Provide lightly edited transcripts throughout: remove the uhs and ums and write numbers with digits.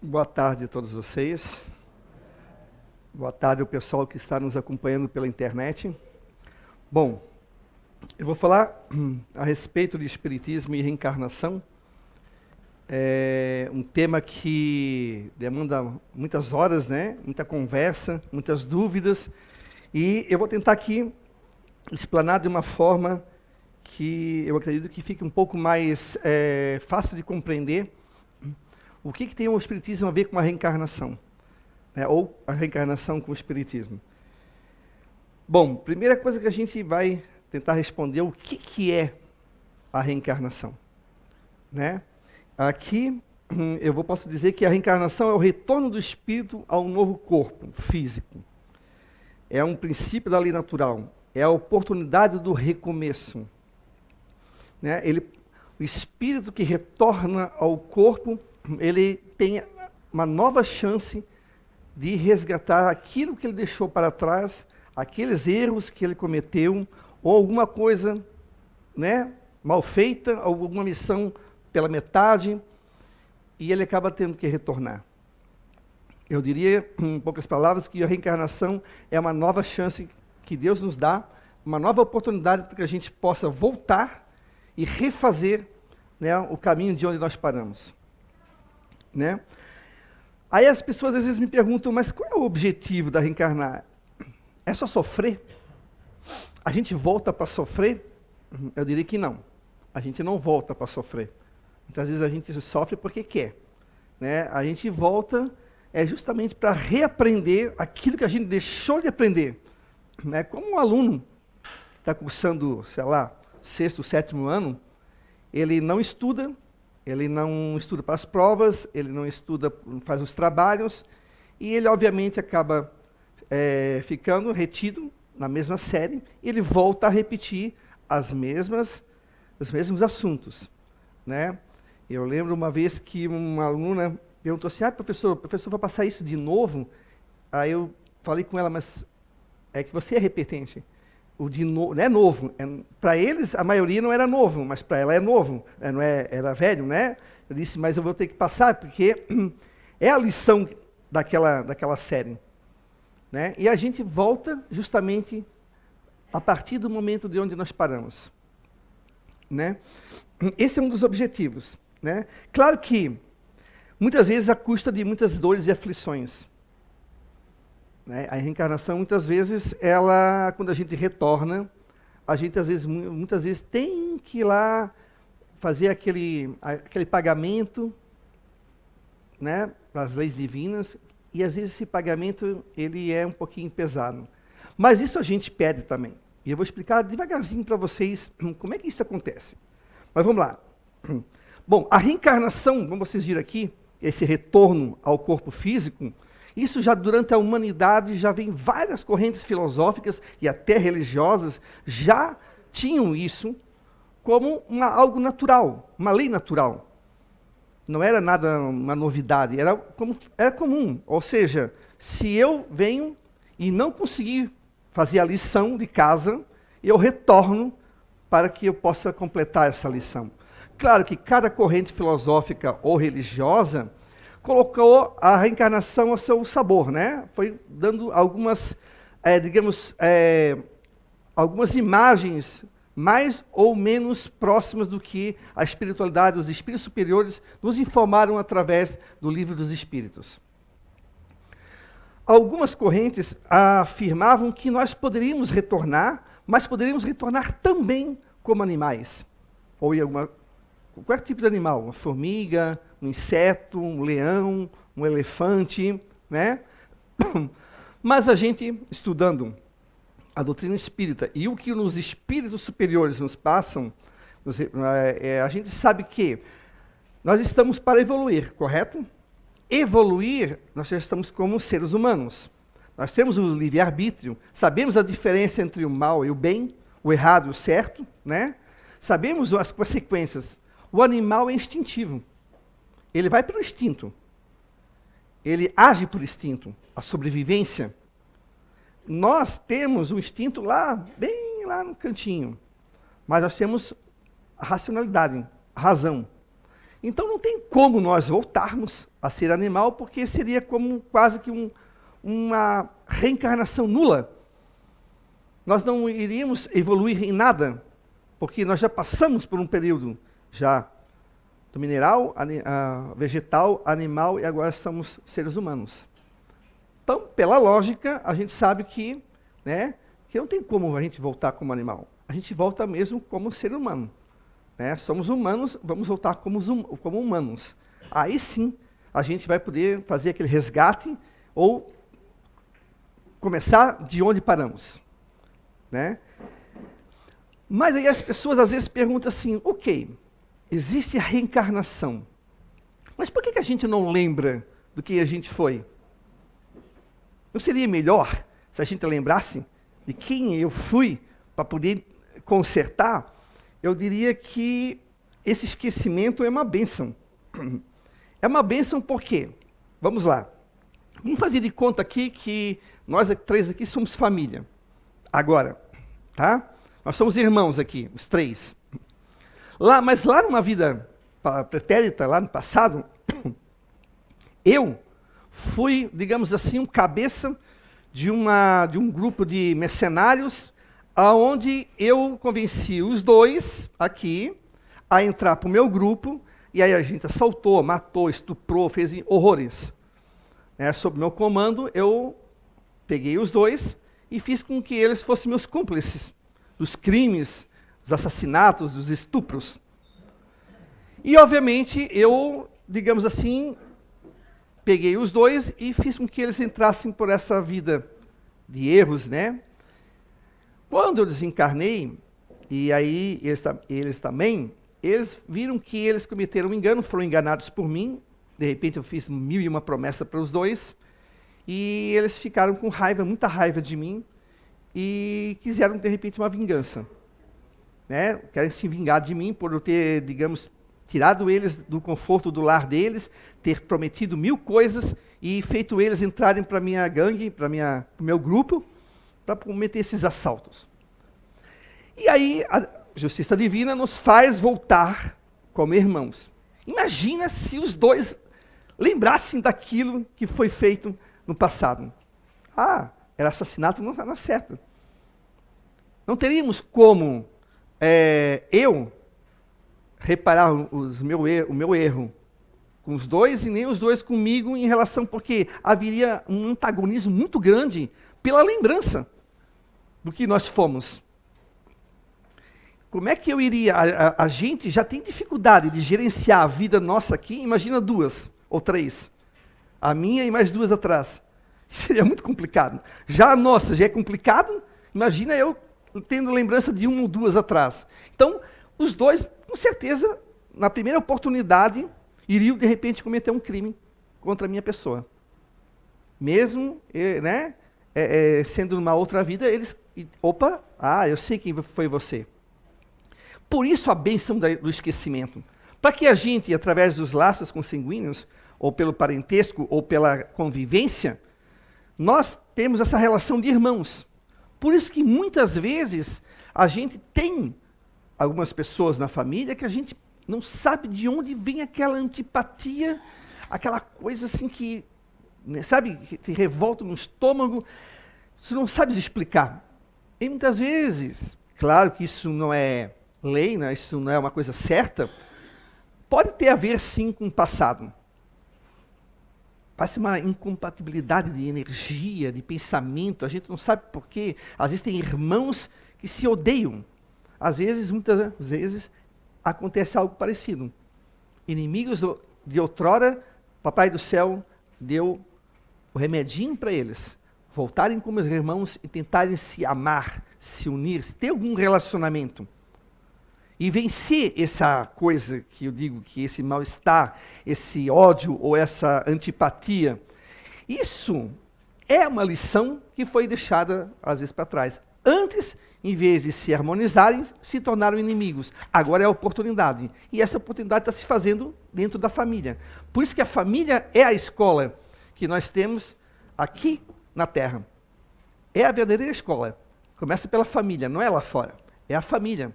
Boa tarde a todos vocês. Boa tarde ao pessoal que está nos acompanhando pela internet. Bom, eu vou falar a respeito de espiritismo e reencarnação. É um tema que demanda muitas horas, né? Muita conversa, muitas dúvidas. E eu vou tentar aqui explanar de uma forma que eu acredito que fique um pouco mais fácil de compreender o que tem o espiritismo a ver com a reencarnação, né? Ou a reencarnação com o espiritismo. Bom, primeira coisa que a gente vai tentar responder é o que é a reencarnação, né? Aqui posso dizer que a reencarnação é o retorno do espírito a um novo corpo físico. É um princípio da lei natural, é a oportunidade do recomeço, né? O espírito que retorna ao corpo, ele tem uma nova chance de resgatar aquilo que ele deixou para trás, aqueles erros que ele cometeu, ou alguma coisa, né, mal feita, alguma missão pela metade, e ele acaba tendo que retornar. Eu diria, em poucas palavras, que a reencarnação é uma nova chance que Deus nos dá, uma nova oportunidade para que a gente possa voltar e refazer, né, o caminho de onde nós paramos, né? Aí as pessoas às vezes me perguntam, mas qual é o objetivo da reencarnar? É só sofrer? A gente volta para sofrer? Eu diria que não. A gente não volta para sofrer. Muitas vezes a gente sofre porque quer, né? A gente volta justamente para reaprender aquilo que a gente deixou de aprender, né? Como um aluno que está cursando, sei lá, 6º, 7º ano, ele não estuda para as provas, ele não estuda, não faz os trabalhos, e ele obviamente acaba ficando retido na mesma série, e ele volta a repetir os mesmos assuntos, né? Eu lembro uma vez que uma aluna perguntou assim, professor, o professor vai passar isso de novo? Aí eu falei com ela, mas é que você é repetente. O de novo não é novo. Para eles, a maioria não era novo, mas para ela é novo. Era velho, né? Eu disse, mas eu vou ter que passar, porque é a lição daquela série, né? E a gente volta justamente a partir do momento de onde nós paramos, né? Esse é um dos objetivos, né? Claro que, muitas vezes, à custa de muitas dores e aflições, né? A reencarnação, muitas vezes, quando a gente retorna, a gente, muitas vezes, tem que ir lá fazer aquele pagamento, né, para as leis divinas, e às vezes esse pagamento ele é um pouquinho pesado. Mas isso a gente pede também. E eu vou explicar devagarzinho para vocês como é que isso acontece. Mas vamos lá. Bom, a reencarnação, como vocês viram aqui, esse retorno ao corpo físico, isso já durante a humanidade, já vem várias correntes filosóficas e até religiosas, já tinham isso como algo natural, uma lei natural. Não era nada uma novidade, era comum. Ou seja, se eu venho e não conseguir fazer a lição de casa, eu retorno para que eu possa completar essa lição. Claro que cada corrente filosófica ou religiosa colocou a reencarnação ao seu sabor, né? Foi dando algumas, algumas imagens mais ou menos próximas do que a espiritualidade, os espíritos superiores nos informaram através do Livro dos Espíritos. Algumas correntes afirmavam que nós poderíamos retornar, mas poderíamos retornar também como animais, ou em qualquer tipo de animal, uma formiga, um inseto, um leão, um elefante, né? Mas a gente, estudando a doutrina espírita e o que os espíritos superiores nos passam, a gente sabe que nós estamos para evoluir, correto? Evoluir, nós já estamos como seres humanos. Nós temos o livre-arbítrio, sabemos a diferença entre o mal e o bem, o errado e o certo, né? Sabemos as consequências. O animal é instintivo. Ele vai pelo instinto. Ele age por instinto. A sobrevivência. Nós temos o instinto bem lá no cantinho. Mas nós temos a racionalidade, a razão. Então não tem como nós voltarmos a ser animal, porque seria como quase que uma reencarnação nula. Nós não iríamos evoluir em nada, porque nós já passamos por um período já do mineral, vegetal, animal, e agora estamos seres humanos. Então, pela lógica, a gente sabe que, né, que não tem como a gente voltar como animal. A gente volta mesmo como ser humano. Né? Somos humanos, vamos voltar como humanos. Aí sim, a gente vai poder fazer aquele resgate ou começar de onde paramos. Né? Mas aí as pessoas às vezes perguntam assim, ok, existe a reencarnação, mas por que a gente não lembra do que a gente foi? Não seria melhor se a gente lembrasse de quem eu fui para poder consertar? Eu diria que esse esquecimento é uma bênção. É uma bênção por quê? Vamos lá. Vamos fazer de conta aqui que nós três aqui somos família. Agora, tá? Nós somos irmãos aqui, os três. Mas lá numa vida pretérita, lá no passado, eu fui, digamos assim, um cabeça de um grupo de mercenários, aonde eu convenci os dois aqui a entrar para o meu grupo, e aí a gente assaltou, matou, estuprou, fez horrores. Sob meu comando, eu peguei os dois e fiz com que eles fossem meus cúmplices dos crimes, dos assassinatos, dos estupros. E, obviamente, eu, digamos assim, peguei os dois e fiz com que eles entrassem por essa vida de erros, né? Quando eu desencarnei, e aí eles também, eles viram que eles cometeram um engano, foram enganados por mim. De repente eu fiz 1001 promessas para os dois, e eles ficaram com raiva, muita raiva de mim, e quiseram, de repente, uma vingança. Né? Querem se vingar de mim por eu ter, digamos, tirado eles do conforto do lar deles, ter prometido 1000 coisas e feito eles entrarem para a minha gangue, para o meu grupo, para cometer esses assaltos. E aí a justiça divina nos faz voltar como irmãos. Imagina se os dois lembrassem daquilo que foi feito no passado. Era assassinato, não estava certo. Não teríamos como eu reparar o meu erro com os dois e nem os dois comigo em relação, porque haveria um antagonismo muito grande pela lembrança do que nós fomos. Como é que eu iria? A gente já tem dificuldade de gerenciar a vida nossa aqui, imagina 2 ou 3. A minha e mais 2 atrás. Seria muito complicado. Já a nossa já é complicado, imagina eu tendo lembrança de 1 ou 2 atrás. Então, os dois, com certeza, na primeira oportunidade, iriam, de repente, cometer um crime contra a minha pessoa. Mesmo, né, sendo numa outra vida, eles... eu sei quem foi você. Por isso a bênção do esquecimento. Para que a gente, através dos laços consanguíneos, ou pelo parentesco, ou pela convivência, nós temos essa relação de irmãos. Por isso que muitas vezes a gente tem algumas pessoas na família que a gente não sabe de onde vem aquela antipatia, aquela coisa assim que, sabe, que te revolta no estômago, você não sabe explicar. E muitas vezes, claro que isso não é lei, né, isso não é uma coisa certa, pode ter a ver sim com o passado. Parece uma incompatibilidade de energia, de pensamento, a gente não sabe por quê. Às vezes tem irmãos que se odeiam. Às vezes, muitas vezes, acontece algo parecido. Inimigos de outrora, Papai do Céu deu o remedinho para eles. Voltarem como os irmãos e tentarem se amar, se unir, ter algum relacionamento. E vencer essa coisa que eu digo, que esse mal-estar, esse ódio ou essa antipatia. Isso é uma lição que foi deixada, às vezes, para trás. Antes, em vez de se harmonizarem, se tornaram inimigos. Agora é a oportunidade. E essa oportunidade está se fazendo dentro da família. Por isso que a família é a escola que nós temos aqui na Terra. É a verdadeira escola. Começa pela família, não é lá fora. É a família.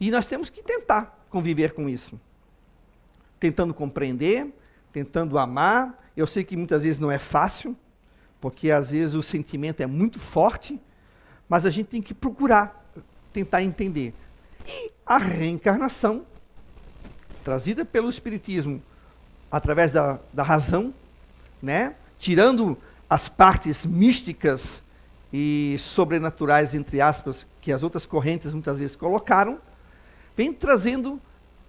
E nós temos que tentar conviver com isso. Tentando compreender, tentando amar. Eu sei que muitas vezes não é fácil, porque às vezes o sentimento é muito forte, mas a gente tem que procurar, tentar entender. E a reencarnação, trazida pelo Espiritismo, através da razão, né? Tirando as partes místicas e sobrenaturais, entre aspas, que as outras correntes muitas vezes colocaram, vem trazendo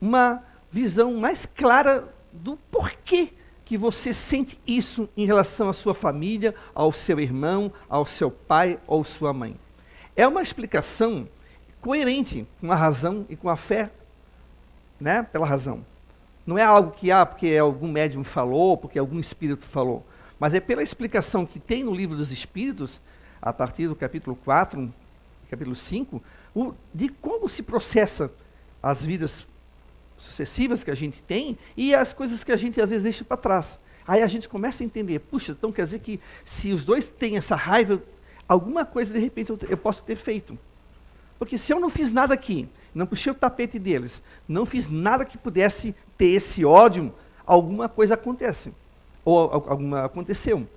uma visão mais clara do porquê que você sente isso em relação à sua família, ao seu irmão, ao seu pai ou sua mãe. É uma explicação coerente com a razão e com a fé, né, pela razão. Não é algo que, porque algum médium falou, porque algum espírito falou, mas é pela explicação que tem no Livro dos Espíritos, a partir do capítulo 4, capítulo 5, de como se processa as vidas sucessivas que a gente tem e as coisas que a gente às vezes deixa para trás. Aí a gente começa a entender, puxa, então quer dizer que se os dois têm essa raiva, alguma coisa de repente eu posso ter feito. Porque se eu não fiz nada aqui, não puxei o tapete deles, não fiz nada que pudesse ter esse ódio, alguma coisa acontece. Ou alguma aconteceu.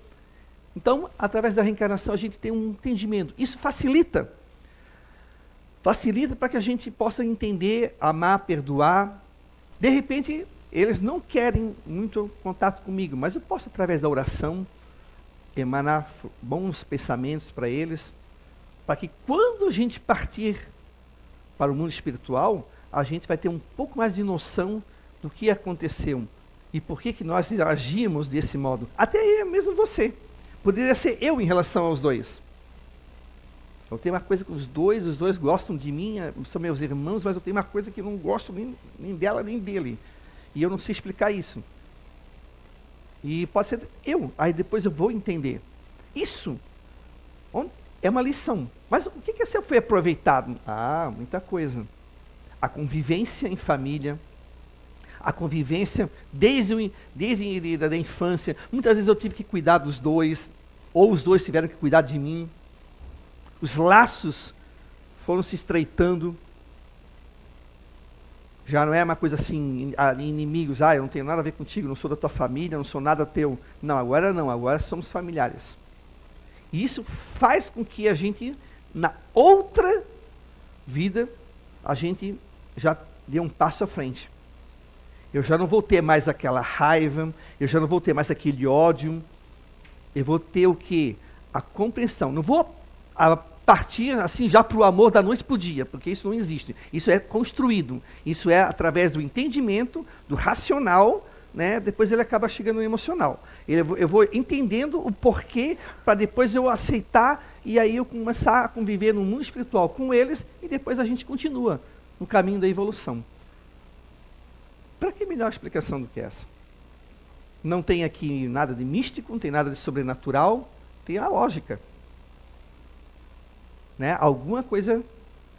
Então, através da reencarnação, a gente tem um entendimento. Isso facilita. Facilita para que a gente possa entender, amar, perdoar. De repente, eles não querem muito contato comigo, mas eu posso, através da oração, emanar bons pensamentos para eles, para que quando a gente partir para o mundo espiritual, a gente vai ter um pouco mais de noção do que aconteceu e por que nós agimos desse modo. Até mesmo você. Poderia ser eu em relação aos dois. Eu tenho uma coisa com os dois gostam de mim, são meus irmãos, mas eu tenho uma coisa que eu não gosto nem dela nem dele. E eu não sei explicar isso. E pode ser eu, aí depois eu vou entender. Isso é uma lição. Mas o que você foi aproveitado? Muita coisa. A convivência em família, a convivência desde a infância. Muitas vezes eu tive que cuidar dos dois, ou os dois tiveram que cuidar de mim. Os laços foram se estreitando. Já não é uma coisa assim, inimigos, eu não tenho nada a ver contigo, não sou da tua família, não sou nada teu. Não, agora somos familiares. E isso faz com que a gente, na outra vida, a gente já dê um passo à frente. Eu já não vou ter mais aquela raiva, eu já não vou ter mais aquele ódio, eu vou ter o quê? A compreensão. Não vou partir assim já para o amor da noite para o dia, porque isso não existe. Isso é construído, isso é através do entendimento, do racional, né? Depois ele acaba chegando no emocional. Eu vou entendendo o porquê, para depois eu aceitar, e aí eu começar a conviver no mundo espiritual com eles, e depois a gente continua no caminho da evolução. Para que melhor explicação do que essa? Não tem aqui nada de místico, não tem nada de sobrenatural, tem a lógica. Né? Alguma coisa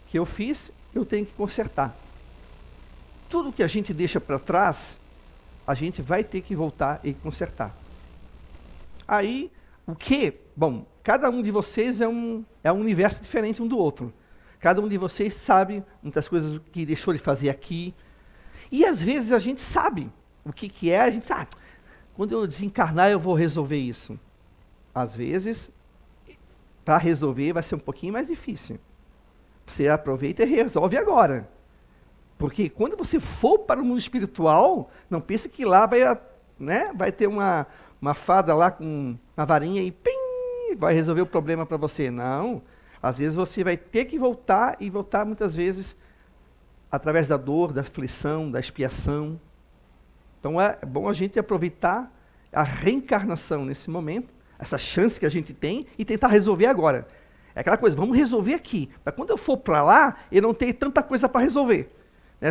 que eu fiz, eu tenho que consertar. Tudo que a gente deixa para trás, a gente vai ter que voltar e consertar. Aí, o que? Bom, cada um de vocês é um universo diferente um do outro. Cada um de vocês sabe muitas coisas que deixou de fazer aqui. E às vezes a gente sabe o que é, a gente sabe, quando eu desencarnar eu vou resolver isso. Às vezes, para resolver vai ser um pouquinho mais difícil. Você aproveita e resolve agora. Porque quando você for para o mundo espiritual, não pense que lá vai ter uma fada lá com uma varinha e pim, vai resolver o problema para você. Não. Às vezes você vai ter que voltar e voltar muitas vezes através da dor, da aflição, da expiação. Então é bom a gente aproveitar a reencarnação nesse momento, essa chance que a gente tem e tentar resolver agora. É aquela coisa, vamos resolver aqui, para quando eu for para lá, eu não tenho tanta coisa para resolver.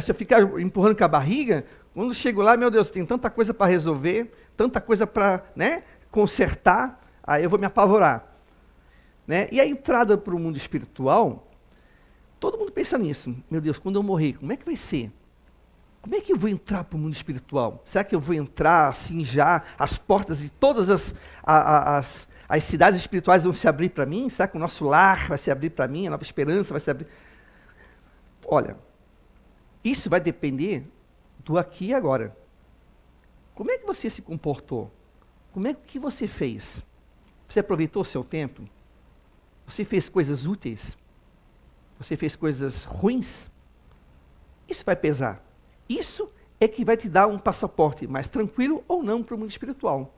Se eu ficar empurrando com a barriga, quando eu chego lá, meu Deus, tem tanta coisa para resolver, tanta coisa para consertar, aí eu vou me apavorar. E a entrada para o mundo espiritual, todo mundo pensa nisso. Meu Deus, quando eu morrer, como é que vai ser? Como é que eu vou entrar para o mundo espiritual? Será que eu vou entrar assim já, as portas de todas as cidades espirituais vão se abrir para mim? Será que o nosso lar vai se abrir para mim? A Nova Esperança vai se abrir? Olha, isso vai depender do aqui e agora. Como é que você se comportou? Como é que você fez? Você aproveitou o seu tempo? Você fez coisas úteis? Você fez coisas ruins? Isso vai pesar. Isso é que vai te dar um passaporte mais tranquilo ou não para o mundo espiritual.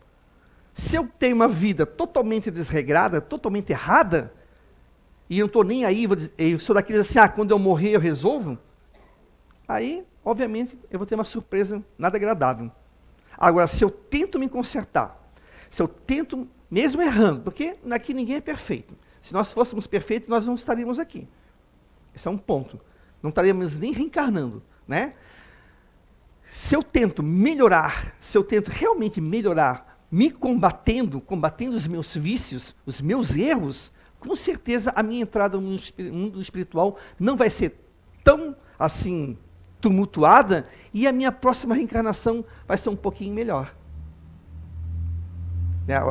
Se eu tenho uma vida totalmente desregrada, totalmente errada, e eu não estou nem aí, eu sou daqueles assim, quando eu morrer eu resolvo, aí, obviamente, eu vou ter uma surpresa nada agradável. Agora, se eu tento me consertar, se eu tento, mesmo errando, porque aqui ninguém é perfeito. Se nós fôssemos perfeitos, nós não estaríamos aqui. Esse é um ponto. Não estaríamos nem reencarnando, né? Se eu tento melhorar, se eu tento realmente melhorar, me combatendo os meus vícios, os meus erros, com certeza a minha entrada no mundo espiritual não vai ser tão, assim, tumultuada, e a minha próxima reencarnação vai ser um pouquinho melhor.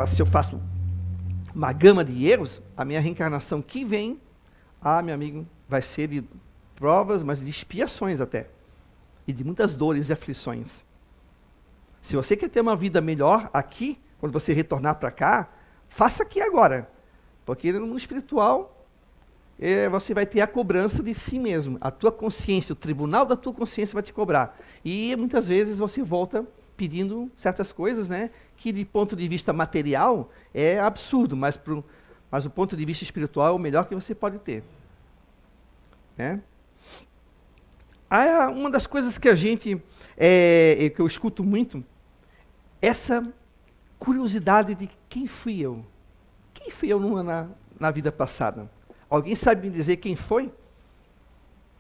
Se eu faço uma gama de erros, a minha reencarnação que vem, meu amigo, vai ser de provas, mas de expiações até. E de muitas dores e aflições. Se você quer ter uma vida melhor aqui, quando você retornar para cá, faça aqui agora. Porque no mundo espiritual, você vai ter a cobrança de si mesmo. A tua consciência, o tribunal da tua consciência vai te cobrar. E muitas vezes você volta pedindo certas coisas, né, que de ponto de vista material é absurdo, mas do ponto de vista espiritual é o melhor que você pode ter. Né? Uma das coisas que que eu escuto muito, essa curiosidade de quem fui eu. Quem fui eu na vida passada? Alguém sabe me dizer quem foi?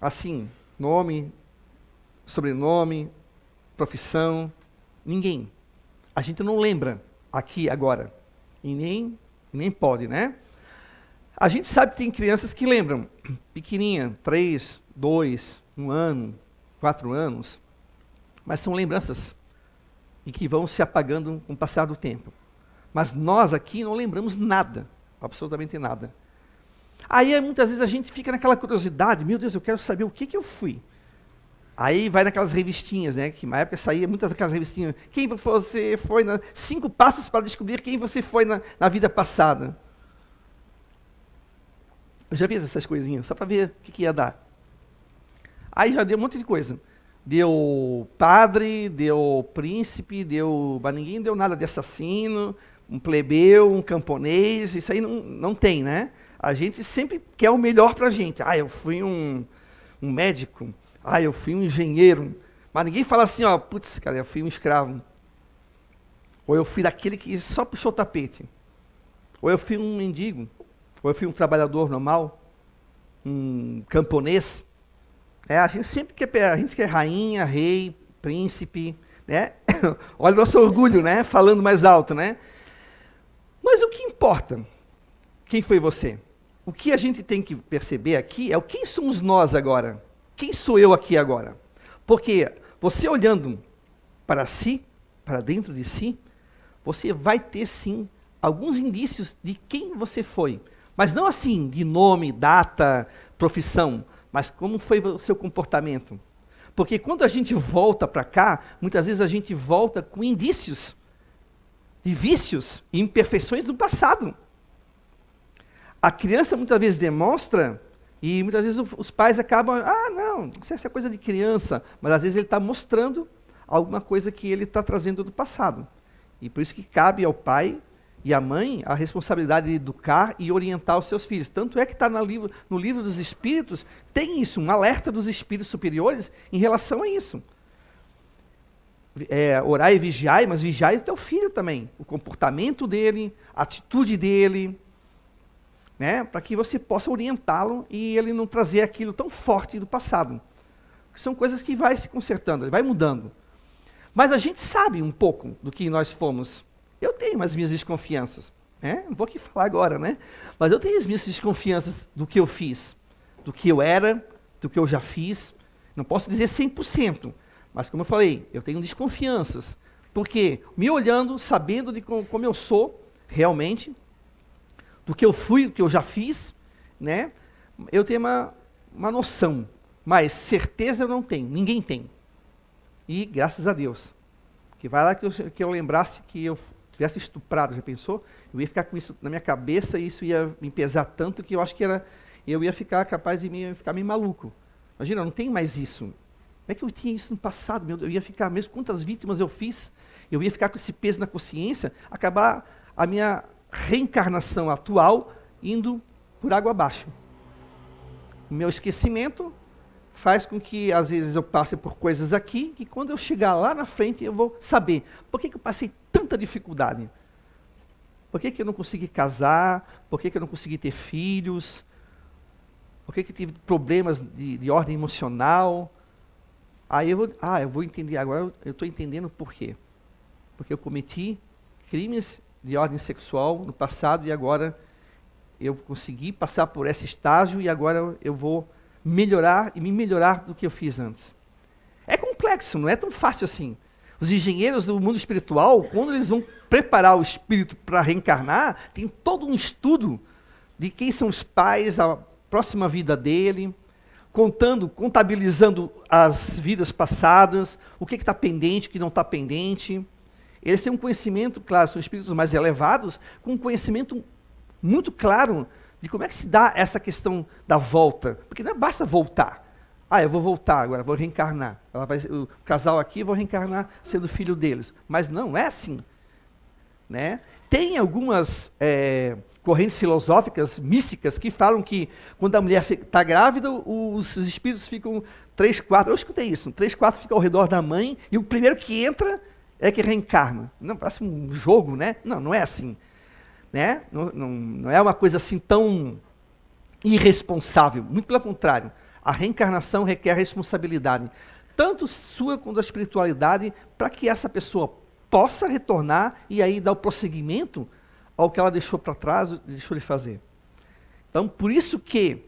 Assim, nome, sobrenome, profissão, ninguém. A gente não lembra aqui agora. E nem pode, né? A gente sabe que tem crianças que lembram, pequenininha, 3, 2, 1 ano, 4 anos, mas são lembranças e que vão se apagando com o passar do tempo. Mas nós aqui não lembramos nada, absolutamente nada. Aí muitas vezes a gente fica naquela curiosidade, meu Deus, eu quero saber o que eu fui. Aí vai naquelas revistinhas, né, que na época saía muitas daquelas revistinhas, quem você foi, 5 passos para descobrir quem você foi na vida passada. Eu já fiz essas coisinhas, só para ver o que ia dar. Aí já deu um monte de coisa. Deu padre, deu príncipe, mas ninguém deu nada de assassino, um plebeu, um camponês, isso aí não tem, né? A gente sempre quer o melhor para a gente. Eu fui um médico, eu fui um engenheiro, mas ninguém fala assim, putz, cara, eu fui um escravo. Ou eu fui daquele que só puxou o tapete. Ou eu fui um mendigo. Ou eu fui um trabalhador normal, um camponês. A gente sempre quer rainha, rei, príncipe, né? Olha o nosso orgulho, né? Falando mais alto, né? Mas o que importa? Quem foi você? O que a gente tem que perceber aqui é quem somos nós agora. Quem sou eu aqui agora? Porque você olhando para si, para dentro de si, você vai ter sim alguns indícios de quem você foi. Mas não assim, de nome, data, profissão, mas como foi o seu comportamento. Porque quando a gente volta para cá, muitas vezes a gente volta com indícios de vícios e imperfeições do passado. A criança muitas vezes demonstra, e muitas vezes os pais acabam, não, isso é coisa de criança, mas às vezes ele está mostrando alguma coisa que ele está trazendo do passado. E por isso que cabe ao pai e à mãe a responsabilidade de educar e orientar os seus filhos. Tanto é que está no livro dos Espíritos, tem isso, um alerta dos espíritos superiores em relação a isso. Orar e vigiar, mas vigiar o teu filho também. O comportamento dele, a atitude dele, né, para que você possa orientá-lo e ele não trazer aquilo tão forte do passado. São coisas que vai se consertando, vai mudando. Mas a gente sabe um pouco do que nós fomos. Eu tenho as minhas desconfianças, né? Não vou aqui falar agora, né? Mas eu tenho as minhas desconfianças do que eu fiz, do que eu era, do que eu já fiz. Não posso dizer 100%, mas como eu falei, eu tenho desconfianças. Porque me olhando, sabendo de como eu sou realmente, do que eu fui, do que eu já fiz, né? Eu tenho uma noção, mas certeza eu não tenho, ninguém tem. E graças a Deus. Que vai lá que eu lembrasse que eu tivesse estuprado, já pensou? Eu ia ficar com isso na minha cabeça e isso ia me pesar tanto que eu acho que eu ia ficar capaz de ficar meio maluco. Imagina, não tem mais isso. Como é que eu tinha isso no passado? Eu ia ficar, mesmo quantas vítimas eu fiz, eu ia ficar com esse peso na consciência, acabar a minha reencarnação atual indo por água abaixo. O meu esquecimento faz com que, às vezes, eu passe por coisas aqui, que quando eu chegar lá na frente, eu vou saber por que eu passei tanta dificuldade. Por que eu não consegui casar? Por que eu não consegui ter filhos? Por que eu tive problemas de ordem emocional? Aí eu vou entender, agora eu estou entendendo por quê. Porque eu cometi crimes de ordem sexual no passado e agora eu consegui passar por esse estágio e agora eu vou melhorar e me melhorar do que eu fiz antes. É complexo, não é tão fácil assim. Os engenheiros do mundo espiritual, quando eles vão preparar o espírito para reencarnar, tem todo um estudo de quem são os pais, a próxima vida dele, contabilizando as vidas passadas, o que está pendente, o que não está pendente. Eles têm um conhecimento, claro, são espíritos mais elevados, com um conhecimento muito claro de como é que se dá essa questão da volta. Porque não basta voltar. Eu vou voltar agora, vou reencarnar. O casal aqui, vou reencarnar sendo filho deles. Mas não é assim. Né? Tem algumas correntes filosóficas, místicas, que falam que quando a mulher está grávida, os espíritos ficam 3, 4, eu escutei isso, 3, 4 ficam ao redor da mãe, e o primeiro que entra é que reencarna. Não, parece um jogo, né? Não, não é assim. Né? Não é uma coisa assim tão irresponsável, muito pelo contrário. A reencarnação requer responsabilidade, tanto sua quanto da espiritualidade, para que essa pessoa possa retornar e aí dar o prosseguimento ao que ela deixou para trás, deixou de fazer. Então, por isso que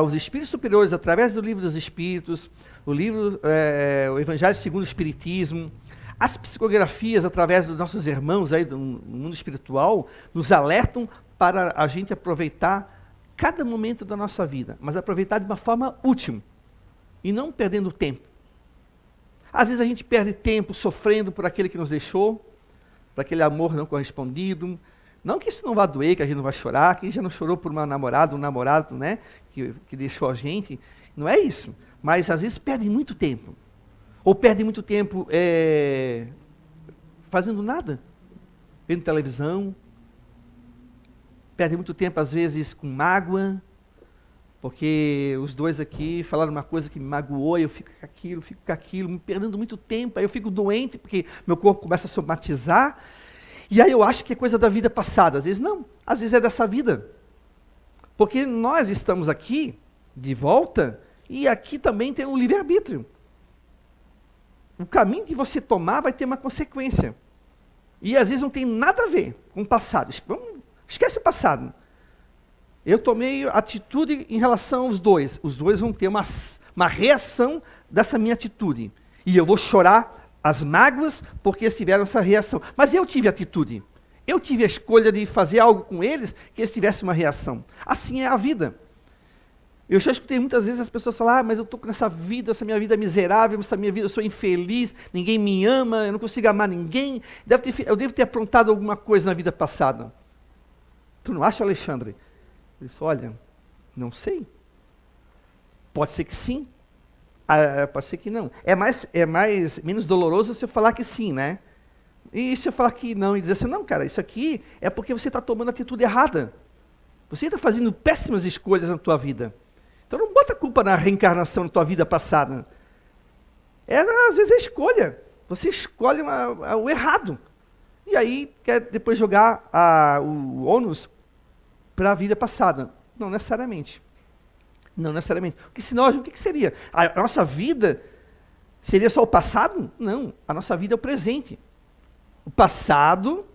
os espíritos superiores, através do Livro dos Espíritos, o Evangelho segundo o Espiritismo, as psicografias, através dos nossos irmãos aí do mundo espiritual, nos alertam para a gente aproveitar cada momento da nossa vida, mas aproveitar de uma forma útil e não perdendo tempo. Às vezes a gente perde tempo sofrendo por aquele que nos deixou, por aquele amor não correspondido. Não que isso não vá doer, que a gente não vai chorar, quem já não chorou por uma namorada, um namorado, né, que deixou a gente, não é isso. Mas às vezes perde muito tempo. Ou perde muito tempo fazendo nada, vendo televisão, perde muito tempo, às vezes, com mágoa, porque os dois aqui falaram uma coisa que me magoou, e eu fico com aquilo, me perdendo muito tempo, aí eu fico doente, porque meu corpo começa a somatizar, e aí eu acho que é coisa da vida passada. Às vezes não, às vezes é dessa vida. Porque nós estamos aqui, de volta, e aqui também tem um livre-arbítrio. O caminho que você tomar vai ter uma consequência. E às vezes não tem nada a ver com o passado. Esquece o passado. Eu tomei atitude em relação aos dois. Os dois vão ter uma reação dessa minha atitude. E eu vou chorar as mágoas porque eles tiveram essa reação. Mas eu tive atitude. Eu tive a escolha de fazer algo com eles que eles tivessem uma reação. Assim é a vida. Eu já escutei muitas vezes as pessoas falar, mas eu estou com essa minha vida é miserável, essa minha vida eu sou infeliz, ninguém me ama, eu não consigo amar ninguém, eu devo ter aprontado alguma coisa na vida passada. Tu não acha, Alexandre? Eu disse, olha, não sei. Pode ser que sim, pode ser que não. Menos doloroso se eu falar que sim, né? E se eu falar que não e dizer assim, não, cara, isso aqui é porque você está tomando a atitude errada. Você está fazendo péssimas escolhas na tua vida. Então não bota a culpa na reencarnação da tua vida passada. Às vezes é escolha. Você escolhe o errado. E aí quer depois jogar o ônus para a vida passada. Não necessariamente. Não necessariamente. Porque senão, o que seria? A nossa vida seria só o passado? Não. A nossa vida é o presente. O passado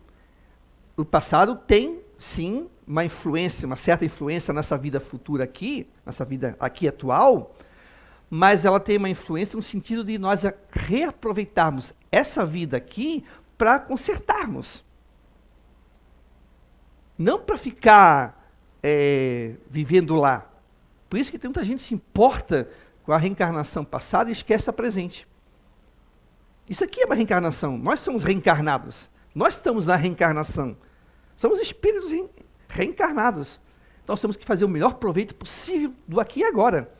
tem, sim, uma certa influência nessa vida futura aqui, nessa vida aqui atual, mas ela tem uma influência no sentido de nós reaproveitarmos essa vida aqui para consertarmos. Não para ficar vivendo lá. Por isso que tem muita gente que se importa com a reencarnação passada e esquece a presente. Isso aqui é uma reencarnação. Nós somos reencarnados. Nós estamos na reencarnação. Somos espíritos reencarnados. Então nós temos que fazer o melhor proveito possível do aqui e agora.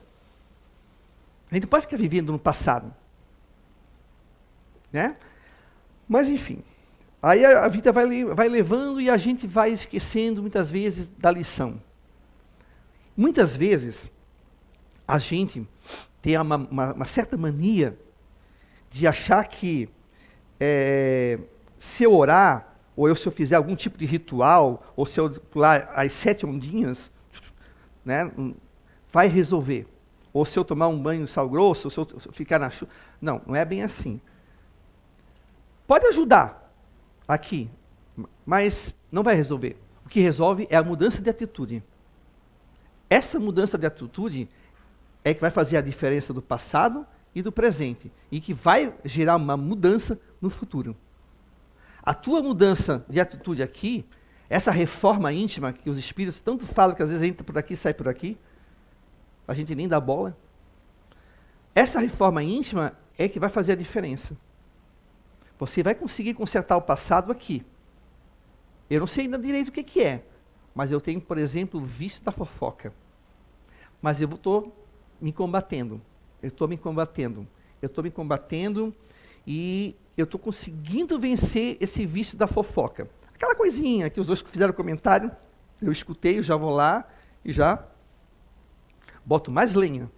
A gente não pode ficar vivendo no passado. Né? Mas enfim, aí a vida vai levando e a gente vai esquecendo muitas vezes da lição. Muitas vezes a gente tem uma certa mania de achar que se eu orar, ou se eu fizer algum tipo de ritual, ou se eu pular as 7 ondinhas, né, vai resolver. Ou se eu tomar um banho de sal grosso, ou se eu ficar na chuva. Não, não é bem assim. Pode ajudar aqui, mas não vai resolver. O que resolve é a mudança de atitude. Essa mudança de atitude é que vai fazer a diferença do passado e do presente, e que vai gerar uma mudança no futuro. A tua mudança de atitude aqui, essa reforma íntima que os espíritos tanto falam, que às vezes entra por aqui e sai por aqui, a gente nem dá bola. Essa reforma íntima é que vai fazer a diferença. Você vai conseguir consertar o passado aqui. Eu não sei ainda direito o que é, mas eu tenho, por exemplo, o vício da fofoca. Mas eu estou me combatendo. Eu estou me combatendo. Eu estou me combatendo e eu estou conseguindo vencer esse vício da fofoca. Aquela coisinha que os dois fizeram comentário, eu escutei, eu já vou lá e já boto mais lenha.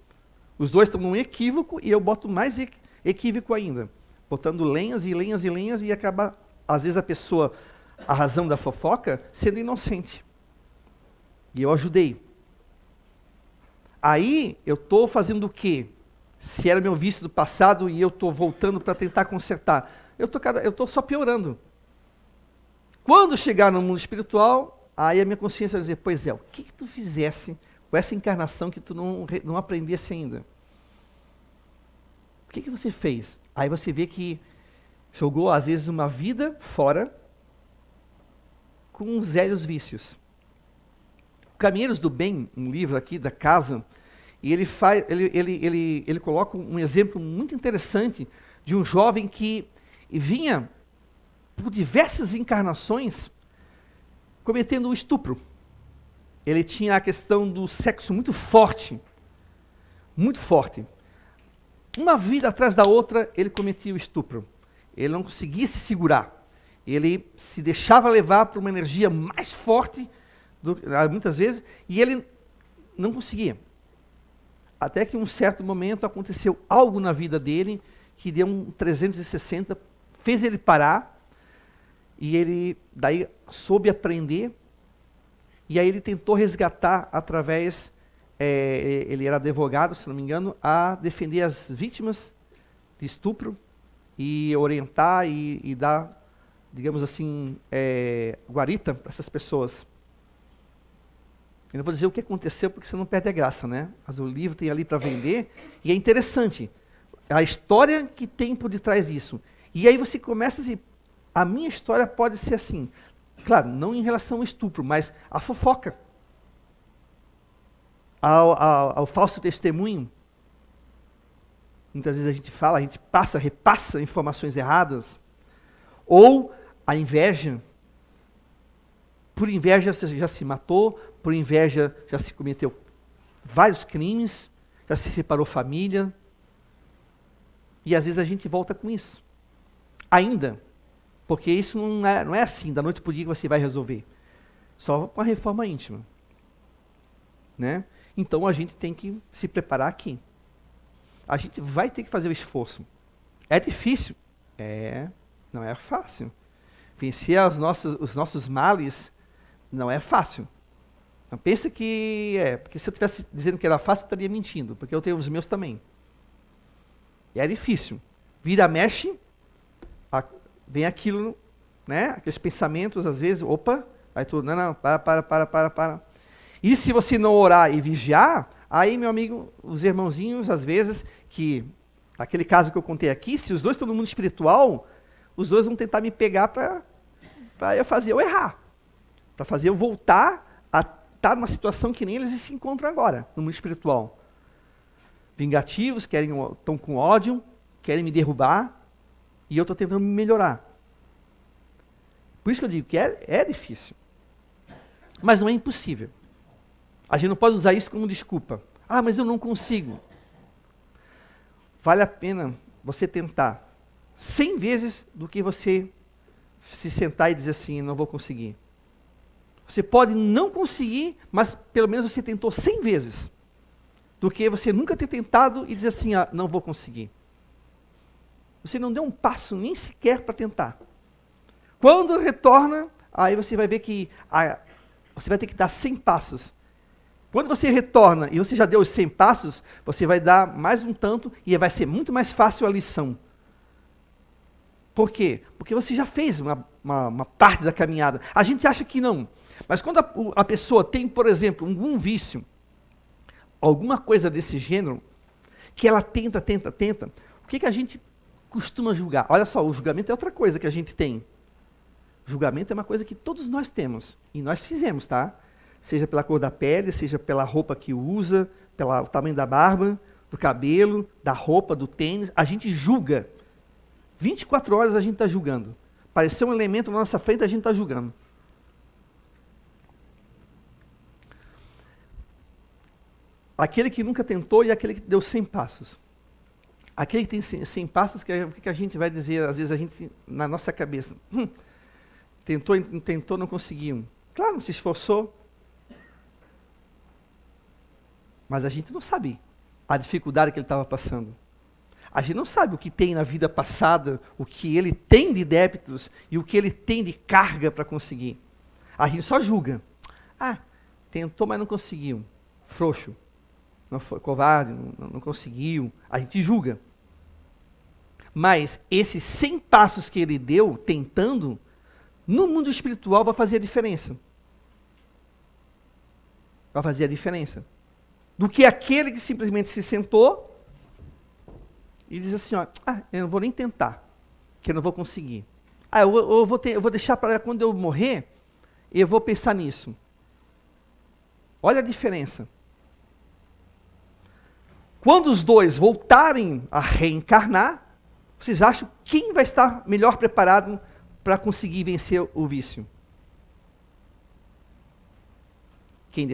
Os dois estão num equívoco e eu boto mais equívoco ainda. Botando lenhas e lenhas e lenhas e acaba, às vezes, a pessoa, a razão da fofoca, sendo inocente. E eu ajudei. Aí, eu estou fazendo o quê? Se era meu vício do passado e eu estou voltando para tentar consertar. Eu estou só piorando. Quando chegar no mundo espiritual, aí a minha consciência vai dizer, pois é, o que tu fizesse com essa encarnação que tu não aprendesse ainda? O que você fez? Aí você vê que jogou, às vezes, uma vida fora com uns velhos vícios. Caminheiros do Bem, um livro aqui da casa, e ele coloca um exemplo muito interessante de um jovem que vinha por diversas encarnações cometendo um estupro. Ele tinha a questão do sexo muito forte. Muito forte. Uma vida atrás da outra, ele cometia o estupro. Ele não conseguia se segurar. Ele se deixava levar por uma energia mais forte, muitas vezes, e ele não conseguia. Até que em um certo momento aconteceu algo na vida dele, que deu um 360, fez ele parar, e ele daí soube aprender, e aí ele tentou resgatar através, ele era advogado, se não me engano, a defender as vítimas de estupro, e orientar e dar, digamos assim, guarita para essas pessoas. Eu não vou dizer o que aconteceu, porque você não perde a graça, né? Mas o livro tem ali para vender, e é interessante a história que tem por detrás disso. E aí você começa a dizer, a minha história pode ser assim. Claro, não em relação ao estupro, mas a fofoca, ao falso testemunho. Muitas vezes a gente fala, a gente repassa informações erradas, ou a inveja. Por inveja você já se matou, por inveja já se cometeu vários crimes, já se separou família, e às vezes a gente volta com isso. Ainda, porque isso não é assim, da noite para o dia que você vai resolver. Só com a reforma íntima. Né? Então a gente tem que se preparar aqui. A gente vai ter que fazer o esforço. É difícil? Não é fácil. Vencer os nossos males não é fácil. Não pensa que porque se eu estivesse dizendo que era fácil, eu estaria mentindo, porque eu tenho os meus também. É difícil. Vira, mexe, vem aquilo, né? Aqueles pensamentos, às vezes, aí tudo, não, para. E se você não orar e vigiar, aí, meu amigo, os irmãozinhos, às vezes, aquele caso que eu contei aqui, se os dois estão no mundo espiritual, os dois vão tentar me pegar para eu fazer eu errar. Para fazer eu voltar a estar numa situação que nem eles se encontram agora, no mundo espiritual. Vingativos, estão com ódio, querem me derrubar. E eu estou tentando melhorar. Por isso que eu digo que é difícil. Mas não é impossível. A gente não pode usar isso como desculpa. Ah, mas eu não consigo. Vale a pena você tentar 100 vezes do que você se sentar e dizer assim, não vou conseguir. Você pode não conseguir, mas pelo menos você tentou 100 vezes. Do que você nunca ter tentado e dizer assim, ah, não vou conseguir. Você não deu um passo nem sequer para tentar. Quando retorna, aí você vai ver que você vai ter que dar 100 passos. Quando você retorna e você já deu os 100 passos, você vai dar mais um tanto e vai ser muito mais fácil a lição. Por quê? Porque você já fez uma parte da caminhada. A gente acha que não. Mas quando a pessoa tem, por exemplo, algum vício, alguma coisa desse gênero, que ela tenta, o que a gente costuma julgar? Olha só, o julgamento é outra coisa que a gente tem. Julgamento é uma coisa que todos nós temos. E nós fizemos, tá? Seja pela cor da pele, seja pela roupa que usa, pelo tamanho da barba, do cabelo, da roupa, do tênis. A gente julga. 24 horas a gente está julgando. Apareceu um elemento na nossa frente, a gente está julgando. Aquele que nunca tentou e aquele que deu 100 passos. Aquele que tem 100 passos, o que a gente vai dizer, às vezes a gente, na nossa cabeça, tentou, não conseguiu. Claro, não se esforçou. Mas a gente não sabe a dificuldade que ele estava passando. A gente não sabe o que tem na vida passada, o que ele tem de débitos e o que ele tem de carga para conseguir. A gente só julga. Ah, tentou, mas não conseguiu. Frouxo. Não foi covarde, não conseguiu. A gente julga. Mas esses 100 passos que ele deu, tentando, no mundo espiritual vai fazer a diferença. Vai fazer a diferença. Do que aquele que simplesmente se sentou e diz assim, ó, eu não vou nem tentar, que eu não vou conseguir. Eu vou deixar para quando eu morrer, eu vou pensar nisso. Olha a diferença. Quando os dois voltarem a reencarnar, vocês acham quem vai estar melhor preparado para conseguir vencer o vício? Quem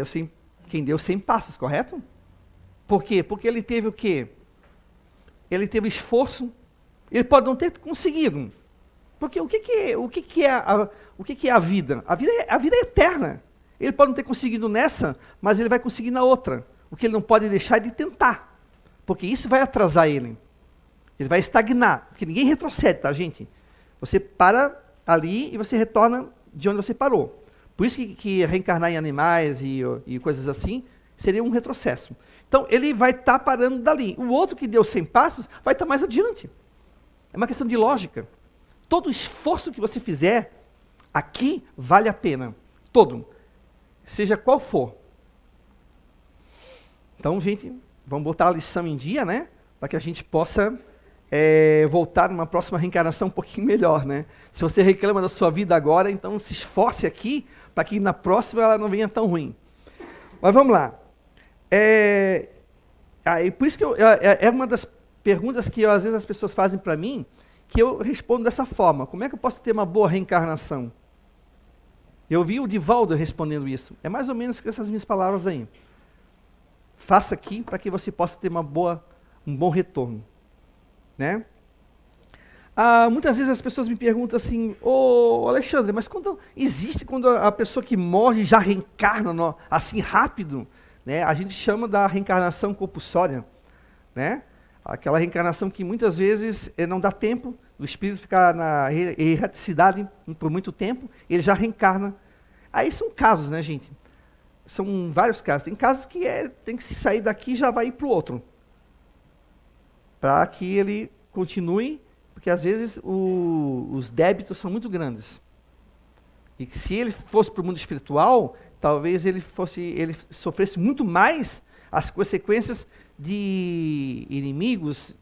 deu 100 passos, correto? Por quê? Porque ele teve o quê? Ele teve esforço. Ele pode não ter conseguido. Porque o que é a vida? A vida é eterna. Ele pode não ter conseguido nessa, mas ele vai conseguir na outra. O que ele não pode deixar é de tentar. Porque isso vai atrasar ele. Ele vai estagnar. Porque ninguém retrocede, tá, gente? Você para ali e você retorna de onde você parou. Por isso que reencarnar em animais e coisas assim seria um retrocesso. Então, ele vai estar parando dali. O outro que deu 100 passos vai estar mais adiante. É uma questão de lógica. Todo esforço que você fizer aqui vale a pena. Todo. Seja qual for. Então, gente, vamos botar a lição em dia, né? Para que a gente possa voltar numa próxima reencarnação um pouquinho melhor, né? Se você reclama da sua vida agora, então se esforce aqui para que na próxima ela não venha tão ruim. Mas vamos lá. Por isso que é uma das perguntas que às vezes as pessoas fazem para mim, que eu respondo dessa forma. Como é que eu posso ter uma boa reencarnação? Eu vi o Divaldo respondendo isso. É mais ou menos com essas minhas palavras aí. Faça aqui para que você possa ter um bom retorno. Né? Muitas vezes as pessoas me perguntam assim, Alexandre, mas quando a pessoa que morre já reencarna assim rápido, né? A gente chama da reencarnação compulsória, né? Aquela reencarnação que muitas vezes não dá tempo do espírito ficar na erraticidade por muito tempo, ele já reencarna. Aí são casos, né, gente? São vários casos. Tem casos que tem que se sair daqui e já vai ir para o outro. Para que ele continue, porque às vezes os débitos são muito grandes. E que se ele fosse para o mundo espiritual, talvez ele sofresse muito mais as consequências de inimigos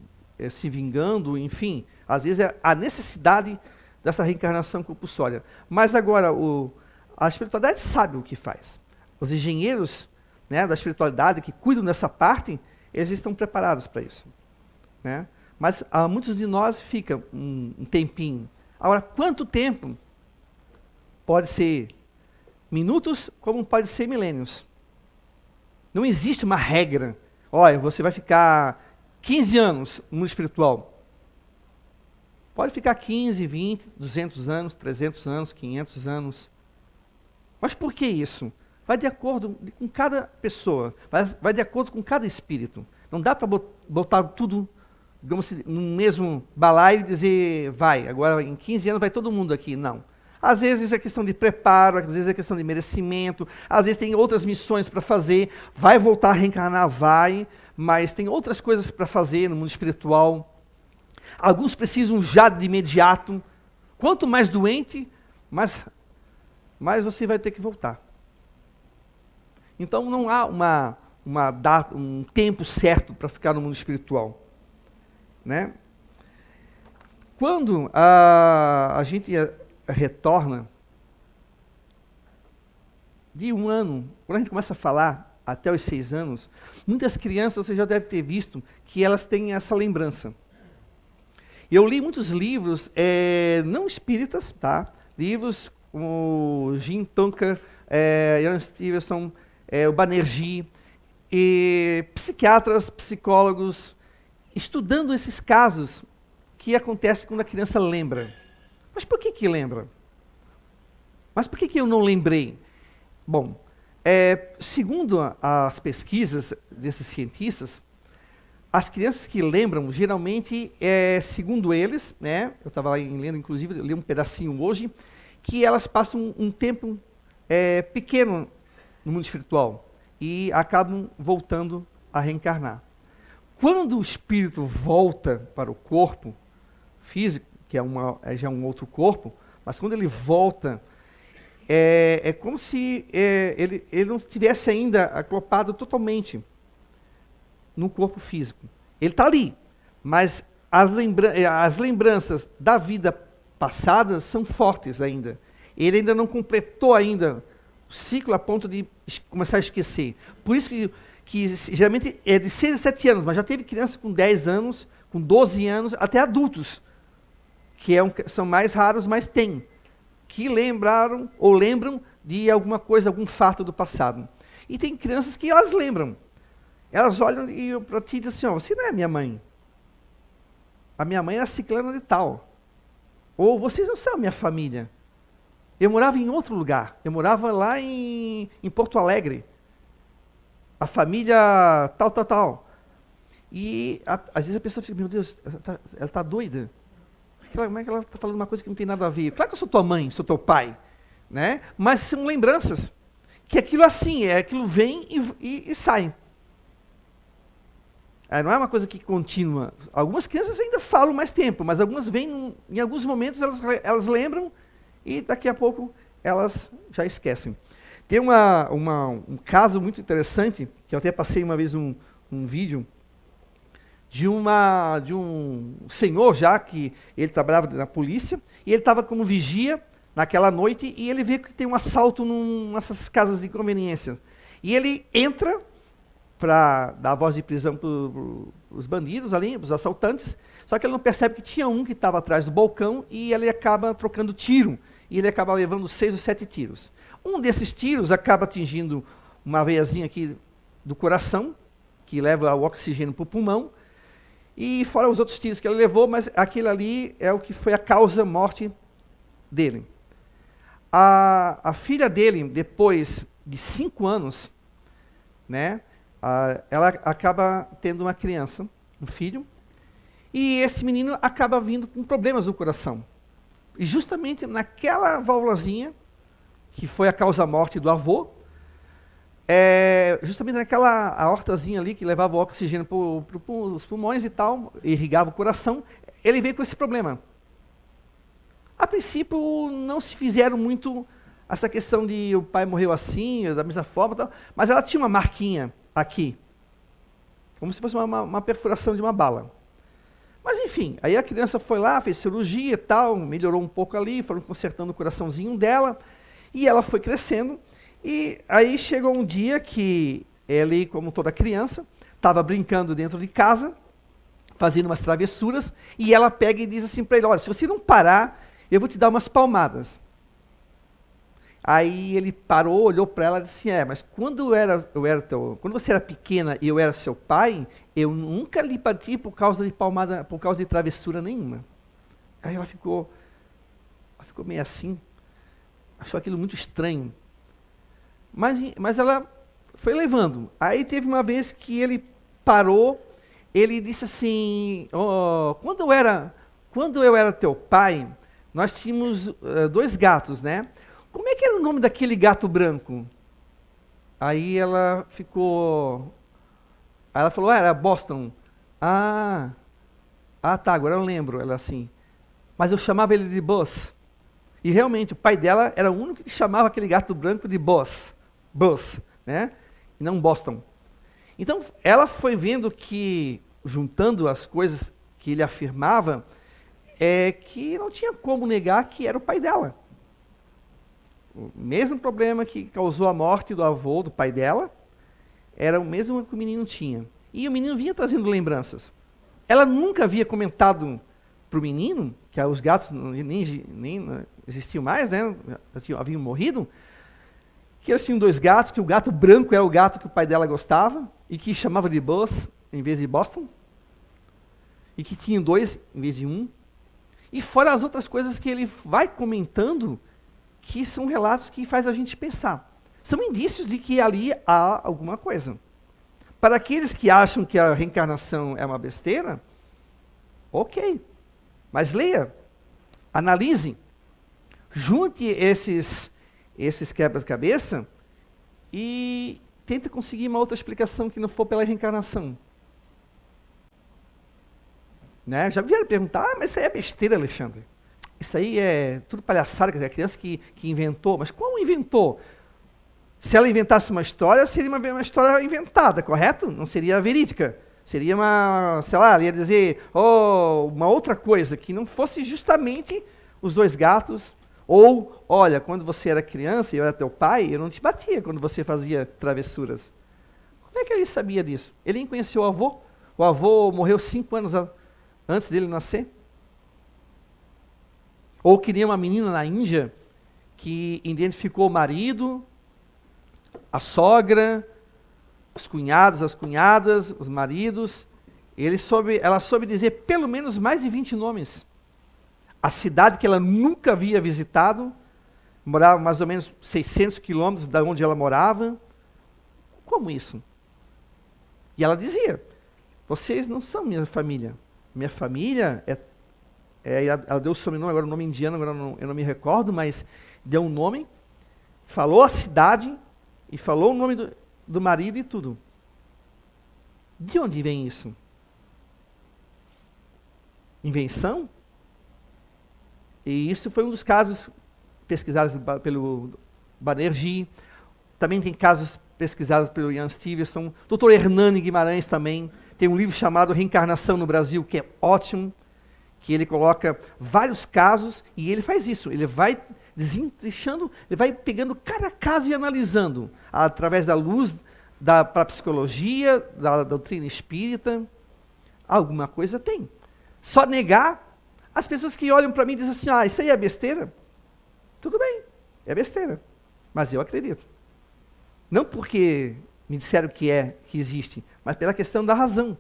se vingando, enfim. Às vezes é a necessidade dessa reencarnação compulsória. Mas agora, a espiritualidade sabe o que faz. Os engenheiros, né, da espiritualidade que cuidam dessa parte, eles estão preparados para isso. Né? Mas muitos de nós ficam um tempinho. Agora, quanto tempo? Pode ser minutos, como pode ser milênios. Não existe uma regra. Olha, você vai ficar 15 anos no mundo espiritual. Pode ficar 15, 20, 200 anos, 300 anos, 500 anos. Mas por que isso? Vai de acordo com cada pessoa, vai de acordo com cada espírito. Não dá para botar tudo, digamos assim, no mesmo balaio e dizer, vai, agora em 15 anos vai todo mundo aqui. Não. Às vezes é questão de preparo, às vezes é questão de merecimento, às vezes tem outras missões para fazer, vai voltar a reencarnar, vai, mas tem outras coisas para fazer no mundo espiritual. Alguns precisam já de imediato. Quanto mais doente, mais você vai ter que voltar. Então não há uma data, um tempo certo para ficar no mundo espiritual. Né? Quando a gente retorna de 1 ano, quando a gente começa a falar até os 6 anos, muitas crianças você já deve ter visto que elas têm essa lembrança. Eu li muitos livros, não espíritas, tá? Livros como Jim Tunker, Ian Stevenson, o Banerjee, e psiquiatras, psicólogos, estudando esses casos que acontecem quando a criança lembra. Mas por que lembra? Mas por que eu não lembrei? Bom, segundo as pesquisas desses cientistas, as crianças que lembram, geralmente, segundo eles, né, eu estava lá lendo, inclusive, eu li um pedacinho hoje, que elas passam um tempo pequeno no mundo espiritual e acabam voltando a reencarnar. Quando o espírito volta para o corpo físico, que já é um outro corpo, mas quando ele volta, é como se ele não estivesse ainda acoplado totalmente no corpo físico. Ele está ali, mas as lembranças da vida passada são fortes ainda. Ele ainda não completou ainda o ciclo a ponto de começar a esquecer. Por isso que geralmente é de 6 a 7 anos, mas já teve crianças com 10 anos, com 12 anos, até adultos, que são mais raros, mas tem, que lembraram ou lembram de alguma coisa, algum fato do passado. E tem crianças que elas lembram. Elas olham para ti e dizem assim, você não é minha mãe. A minha mãe era ciclana de tal. Ou vocês não são minha família. Eu morava em outro lugar. Eu morava lá em Porto Alegre. A família tal. E às vezes a pessoa fica, meu Deus, ela está doida. Como é que ela está falando uma coisa que não tem nada a ver? Claro que eu sou tua mãe, sou teu pai. Né? Mas são lembranças. Que aquilo assim, aquilo vem e sai. Não é uma coisa que continua. Algumas crianças ainda falam mais tempo, mas algumas vêm, em alguns momentos elas lembram e daqui a pouco elas já esquecem. Tem um caso muito interessante, que eu até passei uma vez um vídeo, de um senhor já, que ele trabalhava na polícia, e ele estava como vigia naquela noite, e ele vê que tem um assalto nessas casas de conveniência. E ele entra para dar a voz de prisão para os bandidos ali, os assaltantes, só que ele não percebe que tinha um que estava atrás do balcão e ele acaba trocando tiro, e ele acaba levando 6 ou 7 tiros. Um desses tiros acaba atingindo uma veiazinha aqui do coração, que leva o oxigênio para o pulmão, e fora os outros tiros que ele levou, mas aquele ali é o que foi a causa morte dele. A filha dele, depois de 5 anos, né, ela acaba tendo uma criança, um filho, e esse menino acaba vindo com problemas no coração. E justamente naquela válvulazinha, que foi a causa-morte do avô, justamente naquela aortazinha ali, que levava o oxigênio para os pulmões e tal, irrigava o coração, ele veio com esse problema. A princípio, não se fizeram muito essa questão de o pai morreu assim, da mesma forma, tal, mas ela tinha uma marquinha aqui, como se fosse uma perfuração de uma bala. Mas enfim, aí a criança foi lá, fez cirurgia e tal, melhorou um pouco ali, foram consertando o coraçãozinho dela, e ela foi crescendo, e aí chegou um dia que ele, como toda criança, estava brincando dentro de casa, fazendo umas travessuras, e ela pega e diz assim para ele, olha, se você não parar, eu vou te dar umas palmadas. Aí ele parou, olhou para ela e disse assim, mas quando quando você era pequena e eu era seu pai, eu nunca lhe bati por causa de palmada, por causa de travessura nenhuma. Aí ela ficou meio assim, achou aquilo muito estranho. Mas ela foi levando. Aí teve uma vez que ele parou, ele disse assim, quando eu era teu pai, nós tínhamos 2 gatos, né? Como é que era o nome daquele gato branco? Aí ela falou, era Boston. Tá, agora eu lembro, ela assim. Mas eu chamava ele de Buzz. E realmente, o pai dela era o único que chamava aquele gato branco de Buzz, né? E não Boston. Então, ela foi vendo que, juntando as coisas que ele afirmava, que não tinha como negar que era o pai dela. O mesmo problema que causou a morte do avô, do pai dela, era o mesmo que o menino tinha. E o menino vinha trazendo lembranças. Ela nunca havia comentado para o menino, que os gatos nem existiam mais, né? Haviam morrido, que eles tinham 2 gatos, que o gato branco era o gato que o pai dela gostava, e que chamava de Buzz em vez de Boston, e que tinham 2 em vez de 1. E fora as outras coisas que ele vai comentando, que são relatos que faz a gente pensar. São indícios de que ali há alguma coisa. Para aqueles que acham que a reencarnação é uma besteira, ok. Mas leia, analise, junte esses quebra-cabeça e tente conseguir uma outra explicação que não for pela reencarnação. Né? Já vieram perguntar, mas isso aí é besteira, Alexandre. Isso aí é tudo palhaçada, quer dizer, a criança que inventou. Mas como inventou? Se ela inventasse uma história, seria uma história inventada, correto? Não seria verídica. Seria sei lá, ela ia dizer uma outra coisa, que não fosse justamente os 2 gatos. Ou, olha, quando você era criança e eu era teu pai, eu não te batia quando você fazia travessuras. Como é que ele sabia disso? Ele nem conheceu o avô. O avô morreu 5 anos antes dele nascer. Ou que nem uma menina na Índia que identificou o marido, a sogra, os cunhados, as cunhadas, os maridos. Ela soube dizer pelo menos mais de 20 nomes. A cidade que ela nunca havia visitado, morava mais ou menos 600 quilômetros da onde ela morava. Como isso? E ela dizia, vocês não são minha família. Minha família ela deu o sobrenome, agora o nome indiano, agora eu não me recordo, mas deu um nome, falou a cidade e falou o nome do marido e tudo. De onde vem isso? Invenção? E isso foi um dos casos pesquisados pelo Banerjee. Também tem casos pesquisados pelo Ian Stevenson. Dr. Hernani Guimarães também tem um livro chamado Reencarnação no Brasil, que é ótimo, que ele coloca vários casos e ele faz isso. Ele vai desentrechando, ele vai pegando cada caso e analisando, através da luz da psicologia, da doutrina espírita. Alguma coisa tem. Só negar, as pessoas que olham para mim dizem assim, isso aí é besteira. Tudo bem, é besteira, mas eu acredito. Não porque me disseram que existe, mas pela questão da razão.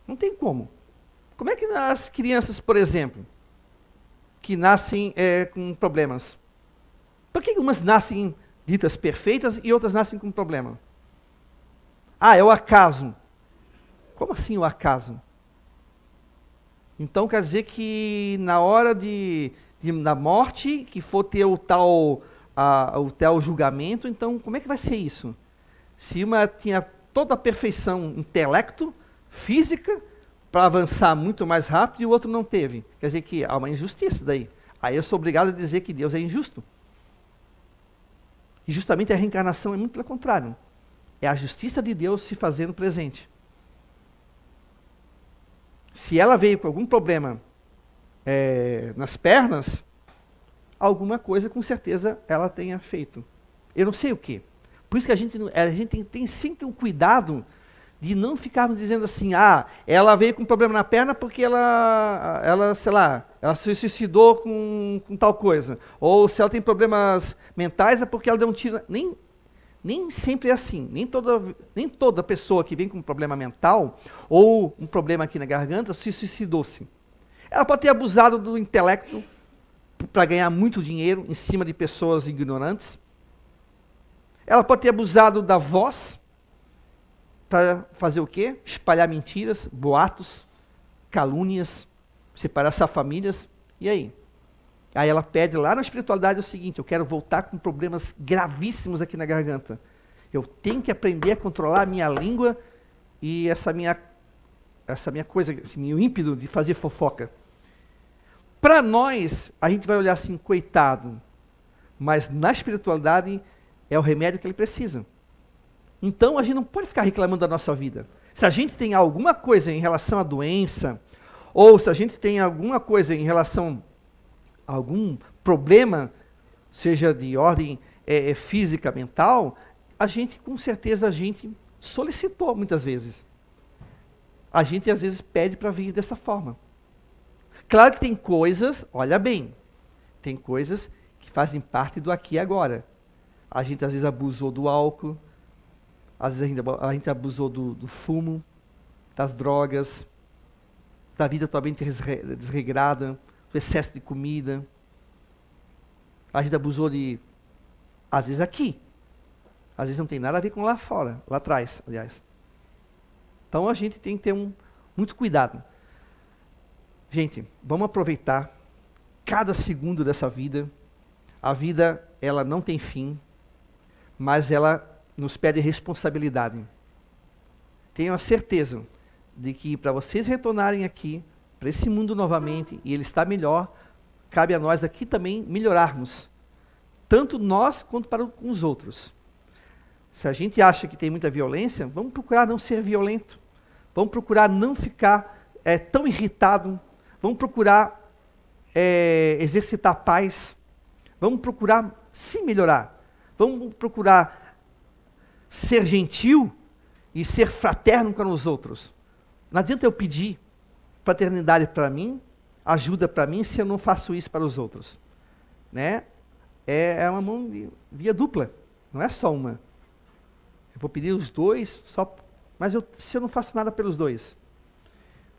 Não tem como. Como é que as crianças, por exemplo, que nascem com problemas, por que umas nascem ditas perfeitas e outras nascem com problema? É o acaso. Como assim o acaso? Então quer dizer que na hora da morte, que for ter o tal julgamento, então como é que vai ser isso? Se uma tinha toda a perfeição, intelecto, física, para avançar muito mais rápido e o outro não teve. Quer dizer que há uma injustiça daí. Aí eu sou obrigado a dizer que Deus é injusto. E justamente a reencarnação é muito pelo contrário. É a justiça de Deus se fazendo presente. Se ela veio com algum problema nas pernas, alguma coisa com certeza ela tenha feito. Eu não sei o quê. Por isso que a gente tem sempre um cuidado de não ficarmos dizendo assim, ela veio com problema na perna porque ela sei lá, ela se suicidou com tal coisa. Ou se ela tem problemas mentais é porque ela deu um tiro. Nem sempre é assim. Nem toda pessoa que vem com um problema mental ou um problema aqui na garganta se suicidou-se. Ela pode ter abusado do intelecto para ganhar muito dinheiro em cima de pessoas ignorantes. Ela pode ter abusado da voz para fazer o quê? Espalhar mentiras, boatos, calúnias, separar essas famílias. E aí? Aí ela pede lá na espiritualidade o seguinte: eu quero voltar com problemas gravíssimos aqui na garganta. Eu tenho que aprender a controlar a minha língua e essa minha coisa, esse meu ímpeto de fazer fofoca. Para nós, a gente vai olhar assim, coitado, mas na espiritualidade é o remédio que ele precisa. Então a gente não pode ficar reclamando da nossa vida. Se a gente tem alguma coisa em relação à doença, ou se a gente tem alguma coisa em relação a algum problema, seja de ordem física, mental, com certeza a gente solicitou muitas vezes. A gente às vezes pede para vir dessa forma. Claro que tem coisas, olha bem, tem coisas que fazem parte do aqui e agora. A gente às vezes abusou do álcool, às vezes a gente abusou do fumo, das drogas, da vida totalmente desregrada, do excesso de comida. A gente abusou às vezes aqui. Às vezes não tem nada a ver com lá fora, lá atrás, aliás. Então a gente tem que ter muito cuidado. Gente, vamos aproveitar cada segundo dessa vida. A vida, ela não tem fim, mas ela nos pede responsabilidade. Tenho a certeza de que para vocês retornarem aqui, para esse mundo novamente, e ele está melhor, cabe a nós aqui também melhorarmos. Tanto nós quanto para com os outros. Se a gente acha que tem muita violência, vamos procurar não ser violento. Vamos procurar não ficar tão irritado. Vamos procurar exercitar paz. Vamos procurar se melhorar. Vamos procurar ser gentil e ser fraterno com os outros. Não adianta eu pedir fraternidade para mim, ajuda para mim, se eu não faço isso para os outros. Né? É uma mão via dupla, não é só uma. Eu vou pedir os dois, mas se eu não faço nada pelos dois.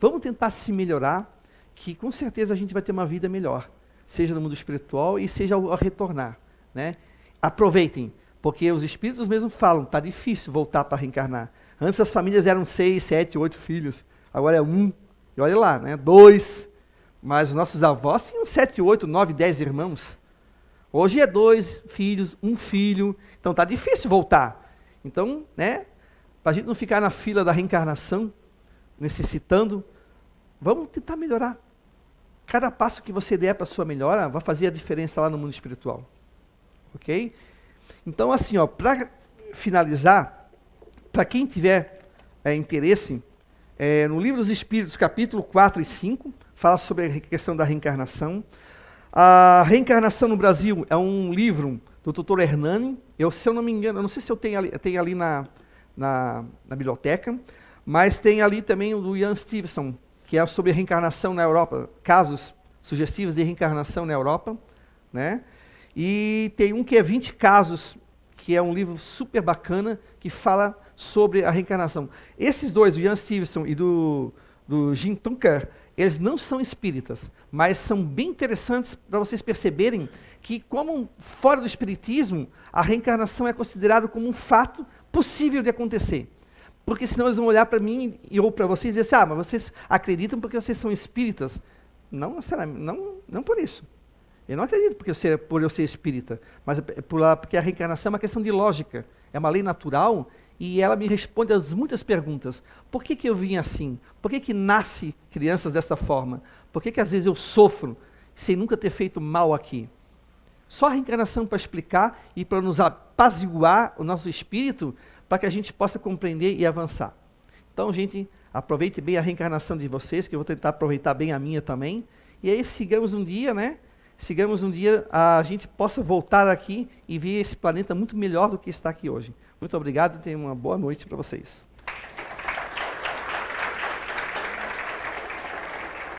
Vamos tentar se melhorar, que com certeza a gente vai ter uma vida melhor, seja no mundo espiritual e seja ao retornar. Né? Aproveitem. Porque os espíritos mesmo falam, está difícil voltar para reencarnar. Antes as famílias eram 6, 7, 8 filhos. Agora é 1. E olha lá, né? 2. Mas os nossos avós tinham 7, 8, 9, 10 irmãos. Hoje é 2 filhos, 1 filho. Então está difícil voltar. Então, né? Para a gente não ficar na fila da reencarnação, necessitando, vamos tentar melhorar. Cada passo que você der para a sua melhora vai fazer a diferença lá no mundo espiritual. Ok? Então, assim, para finalizar, para quem tiver interesse, no Livro dos Espíritos, capítulo 4 e 5, fala sobre a questão da reencarnação. A Reencarnação no Brasil é um livro do Dr. Hernani. Se eu não me engano, eu não sei se eu tenho ali na biblioteca, mas tem ali também o do Ian Stevenson, que é sobre a reencarnação na Europa, casos sugestivos de reencarnação na Europa, né? E tem um que é 20 casos, que é um livro super bacana, que fala sobre a reencarnação. Esses dois, o Ian Stevenson e do Jim Tunker, eles não são espíritas, mas são bem interessantes para vocês perceberem que, como fora do espiritismo, a reencarnação é considerada como um fato possível de acontecer. Porque senão eles vão olhar para mim ou para vocês e dizer assim, mas vocês acreditam porque vocês são espíritas. Não, necessariamente, não por isso. Eu não acredito por eu ser espírita, mas porque a reencarnação é uma questão de lógica, é uma lei natural, e ela me responde às muitas perguntas. Por que eu vim assim? Por que nasce crianças desta forma? Por que às vezes eu sofro sem nunca ter feito mal aqui? Só a reencarnação para explicar e para nos apaziguar o nosso espírito, para que a gente possa compreender e avançar. Então, gente, aproveite bem a reencarnação de vocês, que eu vou tentar aproveitar bem a minha também, e aí sigamos um dia, né? Sigamos um dia, a gente possa voltar aqui e ver esse planeta muito melhor do que está aqui hoje. Muito obrigado e tenha uma boa noite para vocês.